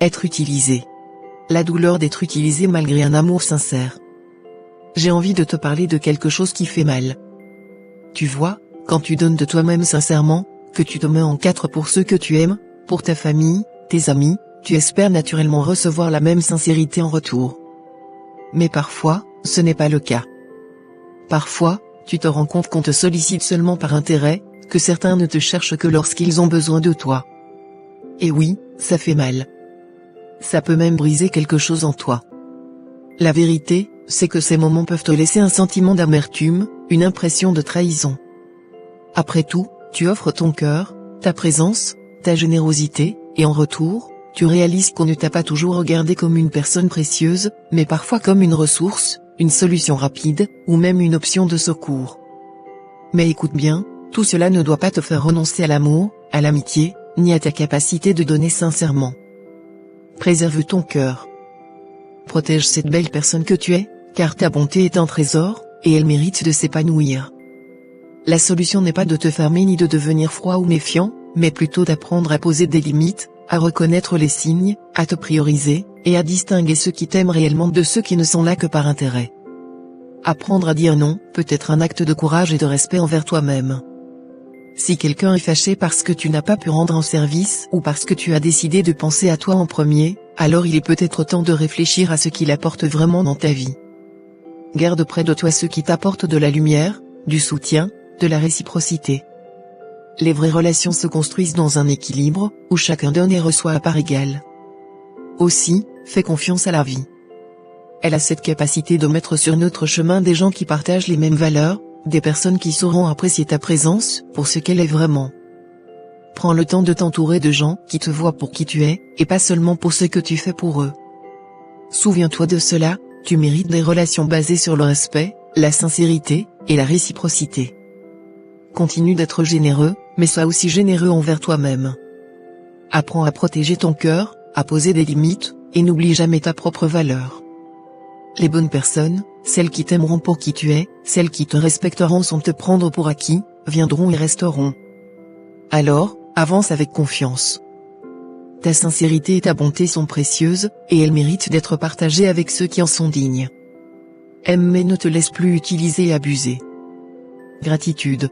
Être utilisé. La douleur d'être utilisé malgré un amour sincère. J'ai envie de te parler de quelque chose qui fait mal. Tu vois, quand tu donnes de toi-même sincèrement, que tu te mets en quatre pour ceux que tu aimes, pour ta famille, tes amis, tu espères naturellement recevoir la même sincérité en retour. Mais parfois, ce n'est pas le cas. Parfois, tu te rends compte qu'on te sollicite seulement par intérêt, que certains ne te cherchent que lorsqu'ils ont besoin de toi. Et oui, ça fait mal. Ça peut même briser quelque chose en toi. La vérité, c'est que ces moments peuvent te laisser un sentiment d'amertume, une impression de trahison. Après tout, tu offres ton cœur, ta présence, ta générosité, et en retour, tu réalises qu'on ne t'a pas toujours regardé comme une personne précieuse, mais parfois comme une ressource, une solution rapide, ou même une option de secours. Mais écoute bien, tout cela ne doit pas te faire renoncer à l'amour, à l'amitié, ni à ta capacité de donner sincèrement. Préserve ton cœur. Protège cette belle personne que tu es, car ta bonté est un trésor, et elle mérite de s'épanouir. La solution n'est pas de te fermer ni de devenir froid ou méfiant, mais plutôt d'apprendre à poser des limites, à reconnaître les signes, à te prioriser, et à distinguer ceux qui t'aiment réellement de ceux qui ne sont là que par intérêt. Apprendre à dire non peut être un acte de courage et de respect envers toi-même. Si quelqu'un est fâché parce que tu n'as pas pu rendre un service ou parce que tu as décidé de penser à toi en premier, alors il est peut-être temps de réfléchir à ce qu'il apporte vraiment dans ta vie. Garde près de toi ceux qui t'apportent de la lumière, du soutien, de la réciprocité. Les vraies relations se construisent dans un équilibre, où chacun donne et reçoit à part égale. Aussi, fais confiance à la vie. Elle a cette capacité de mettre sur notre chemin des gens qui partagent les mêmes valeurs, des personnes qui sauront apprécier ta présence pour ce qu'elle est vraiment. Prends le temps de t'entourer de gens qui te voient pour qui tu es, et pas seulement pour ce que tu fais pour eux. Souviens-toi de cela, tu mérites des relations basées sur le respect, la sincérité, et la réciprocité. Continue d'être généreux, mais sois aussi généreux envers toi-même. Apprends à protéger ton cœur, à poser des limites, et n'oublie jamais ta propre valeur. Les bonnes personnes, celles qui t'aimeront pour qui tu es, celles qui te respecteront sans te prendre pour acquis, viendront et resteront. Alors, avance avec confiance. Ta sincérité et ta bonté sont précieuses, et elles méritent d'être partagées avec ceux qui en sont dignes. Aime mais ne te laisse plus utiliser et abuser. Gratitude.